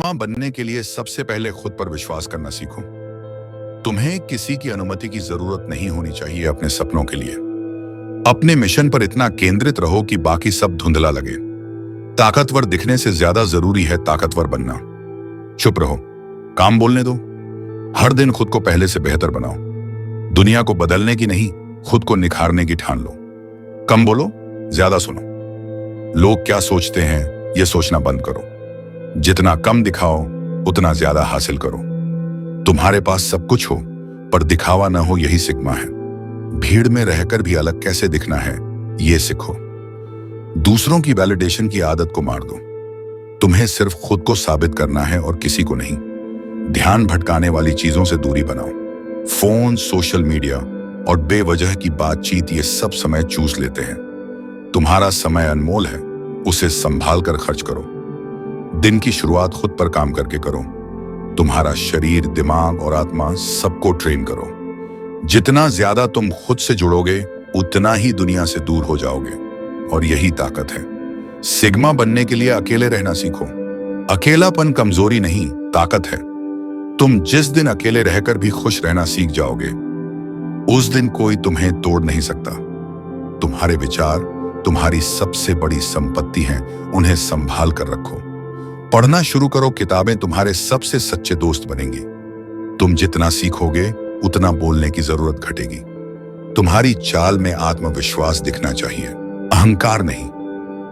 मां बनने के लिए सबसे पहले खुद पर विश्वास करना सीखो। तुम्हें किसी की अनुमति की जरूरत नहीं होनी चाहिए अपने सपनों के लिए। अपने मिशन पर इतना केंद्रित रहो कि बाकी सब धुंधला लगे। ताकतवर दिखने से ज्यादा जरूरी है ताकतवर बनना। चुप रहो, काम बोलने दो। हर दिन खुद को पहले से बेहतर बनाओ। दुनिया को बदलने की नहीं, खुद को निखारने की ठान लो। कम बोलो, ज्यादा सुनो। लोग क्या सोचते हैं यह सोचना बंद करो। जितना कम दिखाओ उतना ज्यादा हासिल करो। तुम्हारे पास सब कुछ हो पर दिखावा ना हो, यही सिग्मा है। भीड़ में रहकर भी अलग कैसे दिखना है ये सीखो। दूसरों की वैलिडेशन की आदत को मार दो। तुम्हें सिर्फ खुद को साबित करना है और किसी को नहीं। ध्यान भटकाने वाली चीजों से दूरी बनाओ। फोन, सोशल मीडिया और बेवजह की बातचीत ये सब समय चूस लेते हैं। तुम्हारा समय अनमोल है, उसे संभाल कर खर्च करो। दिन की शुरुआत खुद पर काम करके करो। तुम्हारा शरीर, दिमाग और आत्मा सबको ट्रेन करो। जितना ज्यादा तुम खुद से जुड़ोगे उतना ही दुनिया से दूर हो जाओगे, और यही ताकत है। सिग्मा बनने के लिए अकेले रहना सीखो। अकेलापन कमजोरी नहीं, ताकत है। तुम जिस दिन अकेले रहकर भी खुश रहना सीख जाओगे, उस दिन कोई तुम्हें तोड़ नहीं सकता। तुम्हारे विचार तुम्हारी सबसे बड़ी संपत्ति हैं, उन्हें संभाल कर रखो। पढ़ना शुरू करो, किताबें तुम्हारे सबसे सच्चे दोस्त बनेंगी। तुम जितना सीखोगे उतना बोलने की जरूरत घटेगी। तुम्हारी चाल में आत्मविश्वास दिखना चाहिए, अहंकार नहीं।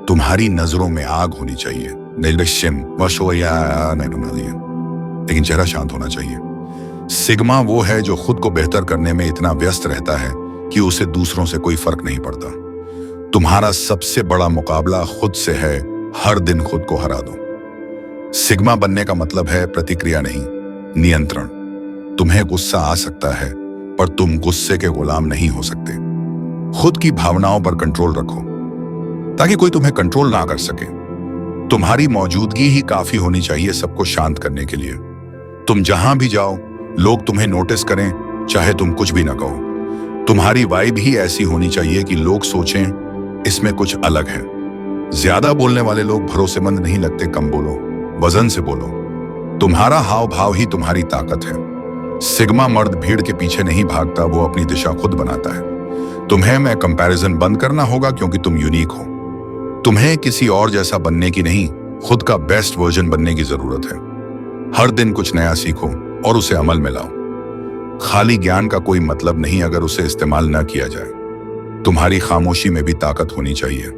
तुम्हारी नजरों में आग होनी चाहिए, लेकिन चेहरा शांत होना चाहिए। सिग्मा वो है जो खुद को बेहतर करने में इतना व्यस्त रहता है कि उसे दूसरों से कोई फर्क नहीं पड़ता। तुम्हारा सबसे बड़ा मुकाबला खुद से है, हर दिन खुद को हरा दो। सिग्मा बनने का मतलब है प्रतिक्रिया नहीं, नियंत्रण। तुम्हें गुस्सा आ सकता है पर तुम गुस्से के गुलाम नहीं हो सकते। खुद की भावनाओं पर कंट्रोल रखो ताकि कोई तुम्हें कंट्रोल ना कर सके। तुम्हारी मौजूदगी ही काफी होनी चाहिए सबको शांत करने के लिए। तुम जहां भी जाओ लोग तुम्हें नोटिस करें, चाहे तुम कुछ भी ना कहो। तुम्हारी वाइब ही ऐसी होनी चाहिए कि लोग सोचें इसमें कुछ अलग है। ज्यादा बोलने वाले लोग भरोसेमंद नहीं लगते। कम बोलो, वजन से बोलो। तुम्हारा हाव भाव ही तुम्हारी ताकत है। सिग्मा मर्द भीड़ के पीछे नहीं भागता, वो अपनी दिशा खुद बनाता है। तुम्हें मैं कंपैरिजन बंद करना होगा क्योंकि तुम यूनिक हो। तुम्हें किसी और जैसा बनने की नहीं, खुद का बेस्ट वर्जन बनने की जरूरत है। हर दिन कुछ नया सीखो और उसे अमल में लाओ। खाली ज्ञान का कोई मतलब नहीं अगर उसे इस्तेमाल न किया जाए। तुम्हारी खामोशी में भी ताकत होनी चाहिए।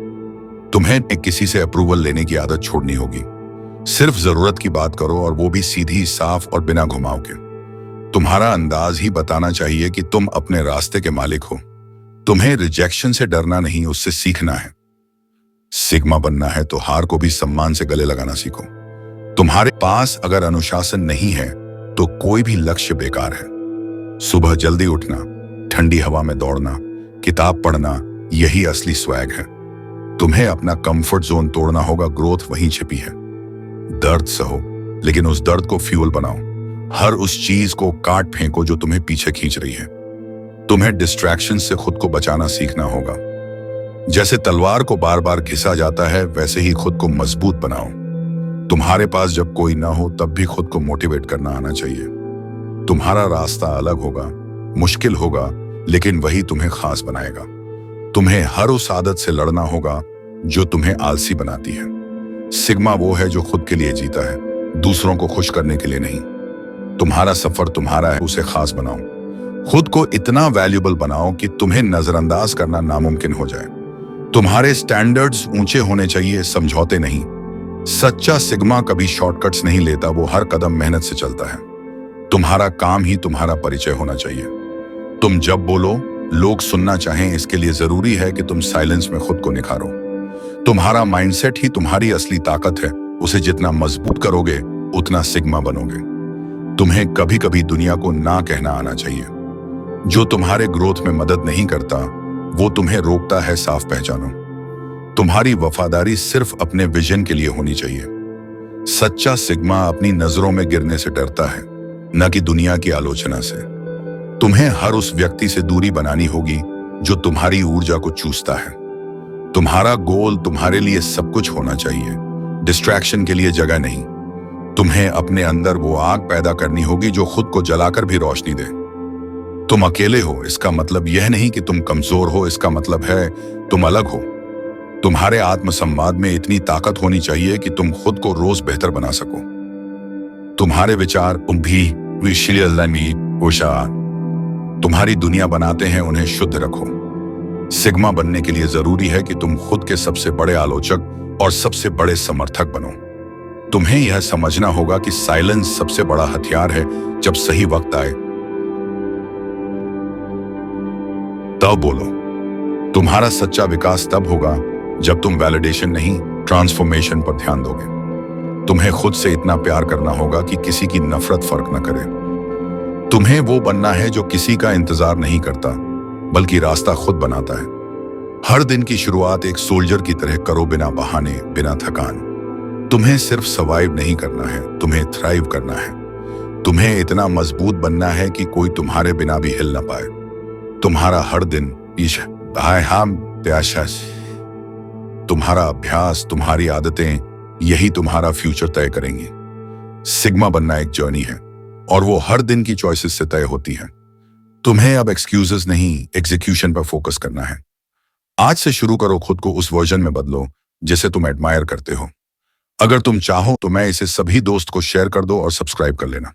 तुम्हें किसी से अप्रूवल लेने की आदत छोड़नी होगी। सिर्फ जरूरत की बात करो, और वो भी सीधी, साफ और बिना घुमाव के। तुम्हारा अंदाज ही बताना चाहिए कि तुम अपने रास्ते के मालिक हो। तुम्हें रिजेक्शन से डरना नहीं, उससे सीखना है। सिग्मा बनना है तो हार को भी सम्मान से गले लगाना सीखो। तुम्हारे पास अगर अनुशासन नहीं है तो कोई भी लक्ष्य बेकार है। सुबह जल्दी उठना, ठंडी हवा में दौड़ना, किताब पढ़ना, यही असली स्वैग है। तुम्हें अपना कंफर्ट जोन तोड़ना होगा, ग्रोथ वहीं छिपी है। दर्द सहो, लेकिन उस दर्द को फ्यूल बनाओ। हर उस चीज को काट फेंको जो तुम्हें पीछे खींच रही है। तुम्हें डिस्ट्रैक्शन से खुद को बचाना सीखना होगा। जैसे तलवार को बार बार घिसा जाता है, वैसे ही खुद को मजबूत बनाओ। तुम्हारे पास जब कोई ना हो तब भी खुद को मोटिवेट करना आना चाहिए। तुम्हारा रास्ता अलग होगा, मुश्किल होगा, लेकिन वही तुम्हें खास बनाएगा। तुम्हें हर उस आदत से लड़ना होगा जो तुम्हें आलसी बनाती है। सिग्मा वो है जो खुद के लिए जीता है, दूसरों को खुश करने के लिए नहीं। तुम्हारा सफर तुम्हारा है, उसे खास बनाओ। खुद को इतना वैल्यूएबल बनाओ कि तुम्हें नजरअंदाज करना नामुमकिन हो जाए। तुम्हारे स्टैंडर्ड्स ऊंचे होने चाहिए, समझौते नहीं। सच्चा सिग्मा कभी शॉर्टकट्स नहीं लेता, वो हर कदम मेहनत से चलता है। तुम्हारा काम ही तुम्हारा परिचय होना चाहिए। तुम जब बोलो लोग सुनना चाहें, इसके लिए जरूरी है कि तुम साइलेंस में खुद को निखारो। तुम्हारा माइंडसेट ही तुम्हारी असली ताकत है। उसे जितना मजबूत करोगे उतना सिग्मा बनोगे। तुम्हें कभी कभी दुनिया को ना कहना आना चाहिए। जो तुम्हारे ग्रोथ में मदद नहीं करता वो तुम्हें रोकता है, साफ पहचानो। तुम्हारी वफादारी सिर्फ अपने विजन के लिए होनी चाहिए। सच्चा सिग्मा अपनी नजरों में गिरने से डरता है, न कि दुनिया की आलोचना से। तुम्हें हर उस व्यक्ति से दूरी बनानी होगी जो तुम्हारी ऊर्जा को चूसता है। तुम्हारा गोल तुम्हारे लिए सब कुछ होना चाहिए, डिस्ट्रैक्शन के लिए जगह नहीं। तुम्हें अपने अंदर वो आग पैदा करनी होगी जो खुद को जलाकर भी रोशनी दे। तुम अकेले हो इसका मतलब यह नहीं कि तुम कमजोर हो, इसका मतलब है तुम अलग हो। तुम्हारे आत्मसंवाद में इतनी ताकत होनी चाहिए कि तुम खुद को रोज बेहतर बना सको। तुम्हारे विचार तुम्हारी दुनिया बनाते हैं, उन्हें शुद्ध रखो। सिग्मा बनने के लिए जरूरी है कि तुम खुद के सबसे बड़े आलोचक और सबसे बड़े समर्थक बनो। तुम्हें यह समझना होगा कि साइलेंस सबसे बड़ा हथियार है। जब सही वक्त आए तब बोलो। तुम्हारा सच्चा विकास तब होगा जब तुम वैलिडेशन नहीं, ट्रांसफॉर्मेशन पर ध्यान दोगे। तुम्हें खुद से इतना प्यार करना होगा कि किसी की नफरत फर्क न करे। तुम्हें वो बनना है जो किसी का इंतजार नहीं करता, बल्कि रास्ता खुद बनाता है। हर दिन की शुरुआत एक सोल्जर की तरह करो, बिना बहाने, बिना थकान। तुम्हें सिर्फ सर्वाइव नहीं करना है, तुम्हें थ्राइव करना है। तुम्हें इतना मजबूत बनना है कि कोई तुम्हारे बिना भी हिल ना पाए। तुम्हारा हर दिन तुम्हारा अभ्यास, तुम्हारी आदतें, यही तुम्हारा फ्यूचर तय करेंगी। सिग्मा बनना एक जर्नी है और वो हर दिन की चॉइसेस से तय होती है। तुम्हें अब एक्सक्यूजेस नहीं, एग्जीक्यूशन पर फोकस करना है। आज से शुरू करो, खुद को उस वर्जन में बदलो जिसे तुम एडमायर करते हो। अगर तुम चाहो तो मैं इसे सभी दोस्त को शेयर कर दो और सब्सक्राइब कर लेना।